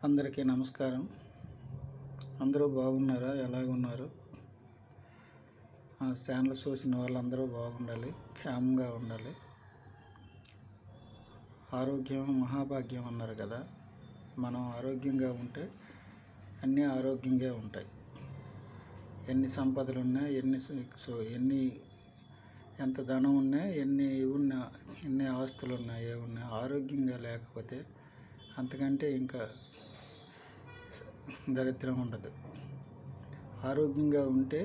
అందరికీ నమస్కారం. అందరూ బాగున్నారా? ఎలాగున్నారు? ఛానల్ చూసిన వాళ్ళందరూ బాగుండాలి, క్షేమంగా ఉండాలి. ఆరోగ్యం మహాభాగ్యం అన్నారు కదా. మనం ఆరోగ్యంగా ఉంటే అన్నీ ఆరోగ్యంగా ఉంటాయి. ఎన్ని సంపదలు ఉన్నా, ఎంత ధనం ఉన్నా, ఎన్ని ఆస్తులు ఉన్నా, ఏమున్నా ఆరోగ్యంగా లేకపోతే అంతకంటే ఇంకా దరిద్రం ఉండదు. ఆరోగ్యంగా ఉంటే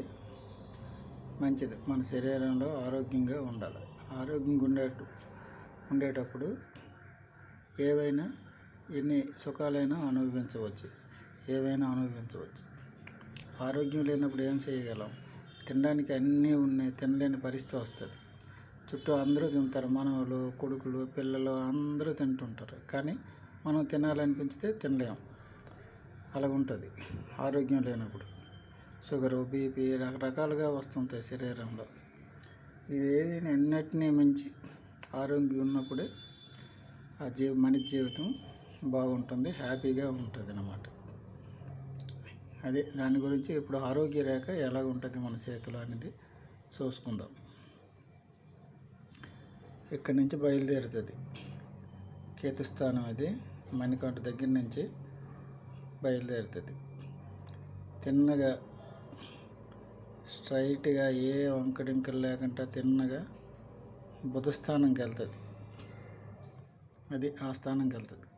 మంచిది. మన శరీరంలో ఆరోగ్యంగా ఉండాలి. ఆరోగ్యంగా ఉండేటప్పుడు ఏవైనా ఎన్ని సుఖాలైనా అనుభవించవచ్చు. ఆరోగ్యం లేనప్పుడు ఏం చేయగలం? తినడానికి అన్నీ ఉన్నాయి, తినలేని పరిస్థితి వస్తుంది. చుట్టూ అందరూ తింటారు, మనవలు, కొడుకులు, పిల్లలు అందరూ తింటుంటారు. కానీ మనం తినాలనిపించితే తినలేము. అలాగుంటుంది ఆరోగ్యం లేనప్పుడు. షుగరు, బీపీ రకరకాలుగా వస్తుంటాయి శరీరంలో. ఇవేవి అన్నిటినీ మించి ఆరోగ్యం ఉన్నప్పుడే మనిషి జీవితం బాగుంటుంది, హ్యాపీగా ఉంటుంది అన్నమాట. అదే దాని గురించి ఇప్పుడు ఆరోగ్య రేఖ ఎలాగ ఉంటుంది మన చేతిలో అనేది చూసుకుందాం. ఇక్కడి నుంచి బయలుదేరుతుంది కేతుస్థానం. అది మణికంఠ దగ్గర నుంచి బయలుదేరుతుంది. తిన్నగా స్ట్రైట్గా ఏ వంకడింకలు లేకుండా తిన్నగా బుధస్థానంకి వెళ్తుంది. అది ఆ స్థానంకి వెళ్తుంది.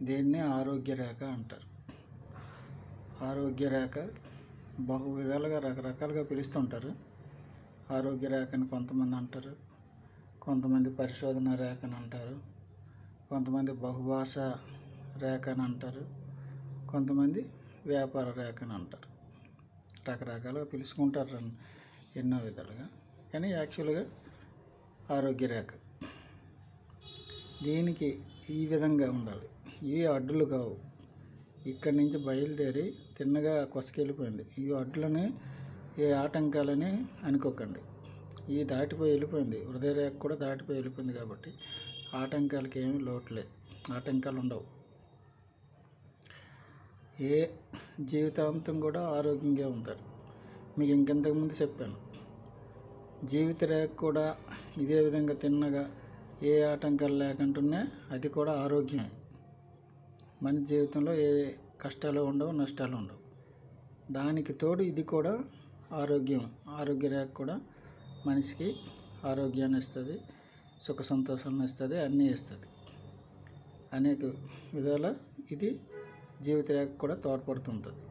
దీన్ని ఆరోగ్య రేఖ అంటారు. ఆరోగ్య రేఖ బహు విధాలుగా రకరకాలుగా పిలుస్తుంటారు. ఆరోగ్య రేఖని కొంతమంది అంటారు, కొంతమంది పరిశోధన రేఖని అంటారు, కొంతమంది బహుభాష రేఖని అంటారు, కొంతమంది వ్యాపార రేఖని అంటారు. రకరకాలుగా పిలుచుకుంటారు ఎన్నో విధాలుగా. కానీ యాక్చువల్గా ఆరోగ్య రేఖ దీనికి ఈ విధంగా ఉండాలి. ఇవి అడ్డులు కావు. ఇక్కడి నుంచి బయలుదేరి తిన్నగా కొసకెళ్ళిపోయింది. ఇవి అడ్డులని, ఏ ఆటంకాలని అనుకోకండి. ఈ దాటిపోయి వెళ్ళిపోయింది. హృదయ రేఖ కూడా దాటిపోయి వెళ్ళిపోయింది కాబట్టి ఆటంకాలకి ఏమీ లోటు లేదు, ఆటంకాలు ఉండవు. ఏ జీవితాంతం కూడా ఆరోగ్యంగా ఉంటారు. మీకు ఇంతకుముందు చెప్పాను, జీవిత రేఖ కూడా ఇదే విధంగా తిన్నగా ఏ ఆటంకాలు లేకుండానే అది కూడా ఆరోగ్యమే. మన జీవితంలో ఏ కష్టాలు ఉండవు, నష్టాలు ఉండవు. దానికి తోడు ఇది కూడా ఆరోగ్యం. ఆరోగ్య రేఖ కూడా మనిషికి ఆరోగ్యాన్ని ఇస్తుంది, సుఖ సంతోషాలను ఇస్తుంది, అన్నీ ఇస్తుంది. అనేక విధాల ఇది జీవిత రేఖ కూడా తోడ్పడుతుంటుంది.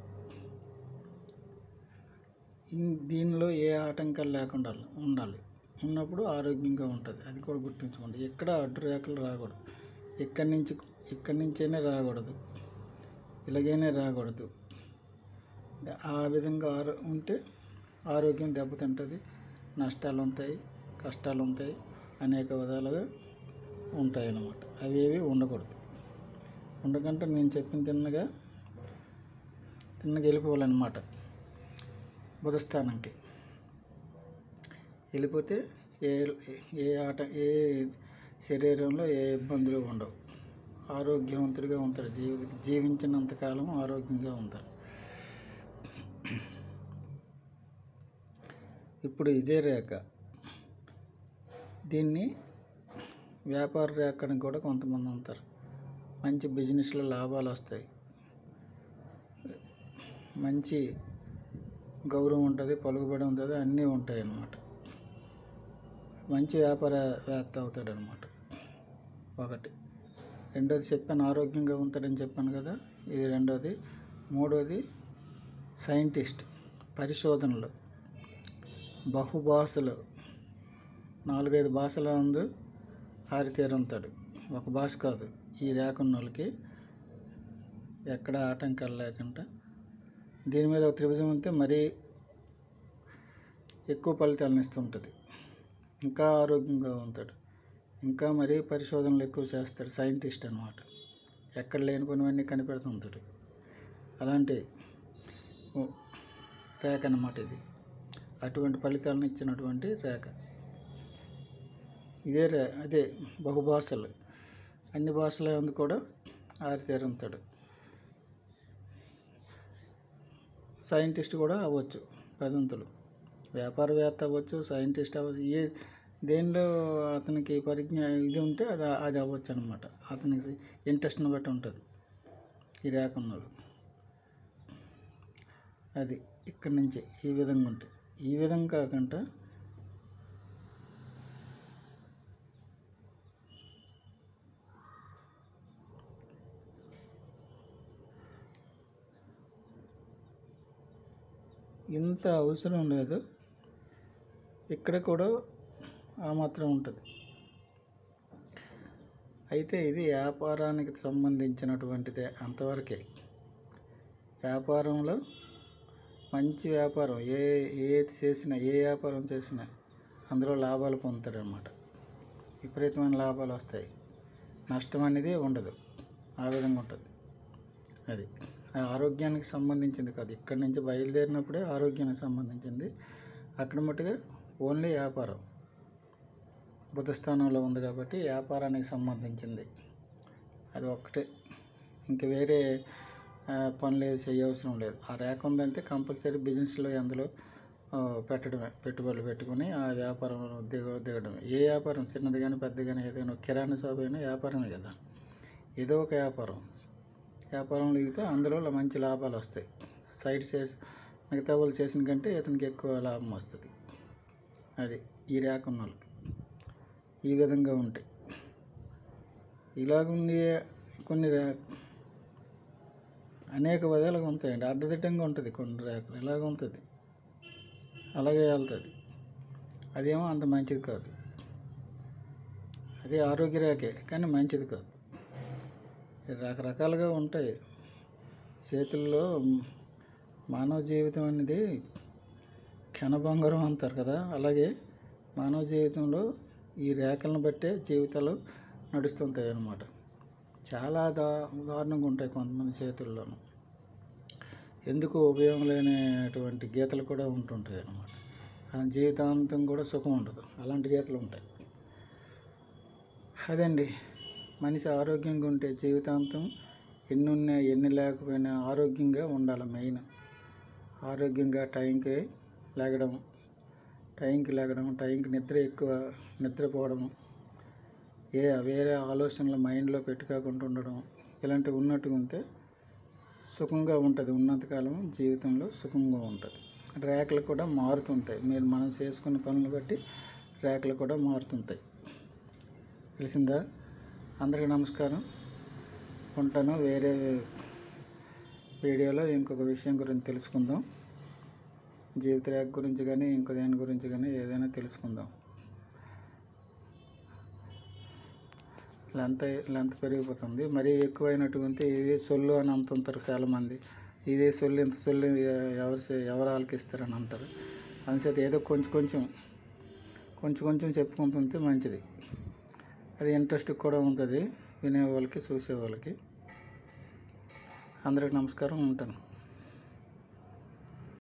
దీనిలో ఏ ఆటంకాలు లేకుండా ఉండాలి. ఉన్నప్పుడు ఆరోగ్యంగా ఉంటుంది. అది కూడా గుర్తుంచుకోండి. ఎక్కడ అడ్డు రేఖలు రాకూడదు. ఇక్కడి నుంచైనా రాకూడదు, ఇలాగైనా రాకూడదు. ఆ విధంగా ఉంటే ఆరోగ్యం దెబ్బతింటుంది, నష్టాలు ఉంటాయి, కష్టాలు ఉంటాయి, అనేక విధాలుగా ఉంటాయి అన్నమాట. అవేవి ఉండకూడదు. ఉండకంటే నేను చెప్పిన తిన్నగా వెళ్ళిపోవాలన్నమాట. బుధస్థానంకి వెళ్ళిపోతే ఏ శరీరంలో ఏ ఇబ్బందులు ఉండవు. ఆరోగ్యవంతుడిగా ఉంటారు. జీవించినంతకాలం ఆరోగ్యంగా ఉంటారు. ఇప్పుడు ఇదే రేఖ, దీన్ని వ్యాపార రేఖ అని కూడా కొంతమంది అంటారు. మంచి బిజినెస్లో లాభాలు వస్తాయి, మంచి గౌరవం ఉంటుంది, పలుకుబడి ఉంటుంది, అన్నీ ఉంటాయి అన్నమాట. మంచి వ్యాపారవేత్త అవుతాడు అన్నమాట. ఒకటి. రెండోది చెప్పాను, ఆరోగ్యంగా ఉంటాడని చెప్పాను కదా, ఇది రెండోది. మూడోది సైంటిస్ట్, పరిశోధనలు, బహుభాషలు, 4-5 భాషల అందు ఆరితేరుతాడు. ఒక భాష కాదు. ఈ రేఖ ఉన్న వాళ్ళకి ఎక్కడ ఆటంకాలు లేకుండా, దీని మీద ఒక త్రిభుజం ఉంటే మరీ ఎక్కువ ఫలితాలను ఇస్తుంటుంది. ఇంకా ఆరోగ్యంగా ఉంటాడు, ఇంకా మరీ పరిశోధనలు ఎక్కువ చేస్తాడు. సైంటిస్ట్ అన్నమాట. ఎక్కడ లేని పనివన్నీ కనిపెడుతుంటాడు. అలాంటి రేఖ అన్నమాట ఇది. అటువంటి ఫలితాలను ఇచ్చినటువంటి రేఖ అదే బహుభాషలు, అన్ని భాషల యందు కూడా ఆరితేరుతాడు. సైంటిస్ట్ కూడా అవ్వచ్చు, పదంతులు వ్యాపారవేత్త అవ్వచ్చు, సైంటిస్ట్ అవ్వచ్చు. దేనిలో అతనికి ఇది ఉంటే అది అవ్వచ్చు అనమాట. అతనికి ఇంట్రెస్ట్ని బట్టి ఉంటుంది ఈ రేఖ ఉన్నాడు. అది ఇక్కడి నుంచి ఈ విధంగా ఉంటుంది. ఈ విధంగా కాకుండా ఇంత అవసరం లేదు, ఇక్కడ కూడా ఆ మాత్రం ఉంటుంది. అయితే ఇది వ్యాపారానికి సంబంధించినటువంటిదే, అంతవరకే. వ్యాపారంలో మంచి వ్యాపారం ఏది చేసినా, ఏ వ్యాపారం చేసినా అందులో లాభాలు పొందుతారన్నమాట. విపరీతమైన లాభాలు వస్తాయి, నష్టం అనేది ఉండదు. ఆ విధంగా ఉంటుంది. అది ఆరోగ్యానికి సంబంధించింది కాదు. ఇక్కడి నుంచి బయలుదేరినప్పుడే ఆరోగ్యానికి సంబంధించింది. అక్కడ మట్టుగా ఓన్లీ వ్యాపారం. బుధ స్థానంలో ఉంది కాబట్టి వ్యాపారానికి సంబంధించింది అది ఒక్కటే. ఇంక వేరే పనులు ఏవి చేయవసరం లేదు. ఆ రేఖ ఉందంటే కంపల్సరీ బిజినెస్లో అందులో పెట్టడమే, పెట్టుబడులు పెట్టుకుని ఆ వ్యాపారం దిగడమే. ఏ వ్యాపారం చిన్నది కానీ పెద్దది కానీ ఏదైనా కిరాణా షాప్ అయినా వ్యాపారమే కదా. ఏదో ఒక వ్యాపారం దిగితే అందులో మంచి లాభాలు వస్తాయి. సైడ్ చేసి మిగతా వాళ్ళు చేసిన కంటే ఇతనికి ఎక్కువ లాభం వస్తుంది. అది ఈ రేఖ ఉన్న వాళ్ళకి ఈ విధంగా ఉంటాయి. ఇలాగుండే కొన్ని అనేక విధాలుగా ఉంటాయండి. అడ్డదిడ్డంగా ఉంటుంది కొన్ని రేఖలు, ఇలాగ ఉంటుంది, అలాగే వెళ్తుంది. అదేమో అంత మంచిది కాదు. అదే ఆరోగ్య రేఖే కానీ మంచిది కాదు. రకరకాలుగా ఉంటాయి. చేతుల్లో మానవ జీవితం అనేది క్షణభంగరం అంటారు కదా, అలాగే మానవ జీవితంలో ఈ రేఖలను బట్టే జీవితాలు నడుస్తుంటాయి అన్నమాట. చాలా దారుణంగా ఉంటాయి కొంతమంది చేతుల్లోనూ. ఎందుకు ఉపయోగం లేనటువంటి గీతలు కూడా ఉంటుంటాయి అన్నమాట. ఆ జీవితాంతం కూడా సుఖం ఉండదు, అలాంటి గీతలు ఉంటాయి. అదండి, మనిషి ఆరోగ్యంగా ఉంటే జీవితాంతం ఎన్ని ఉన్నా ఎన్ని లేకపోయినా ఆరోగ్యంగా ఉండాలి. మెయిన్ ఆరోగ్యంగా టైంకి లేగడం, టైంకి నిద్రపోవడం, వేరే ఆలోచనలు మైండ్లో పెట్టుకోకుండా ఉండడం, ఇలాంటివి ఉన్నట్టుగా ఉంటే సుఖంగా ఉంటుంది. ఉన్నంతకాలం జీవితంలో సుఖంగా ఉంటుంది. రేఖలు కూడా మారుతుంటాయి. మనం చేసుకున్న పనులు బట్టి రేఖలు కూడా మారుతుంటాయి. తెలిసిందా? అందరికీ నమస్కారం. ఉంటాను. వేరే వీడియోలో ఇంకొక విషయం గురించి తెలుసుకుందాం. జీవిత రేఖ గురించి కానీ ఇంకో దేని గురించి కానీ ఏదైనా తెలుసుకుందాం. లెంత్ పెరిగిపోతుంది. మరీ ఎక్కువైనటువంటి ఇది సొల్లు అని అంటుంటారు చాలామంది. ఇదే సొల్లు, ఇంత సొల్లు ఎవరు ఆలకిస్తారని అంటారు. అందుచేత ఏదో కొంచెం చెప్పుకుంటుంటే మంచిది. అది ఇంట్రెస్ట్ కూడా ఉంటుంది వినేవాళ్ళకి, చూసేవాళ్ళకి. అందరికి నమస్కారం. ఉంటాను.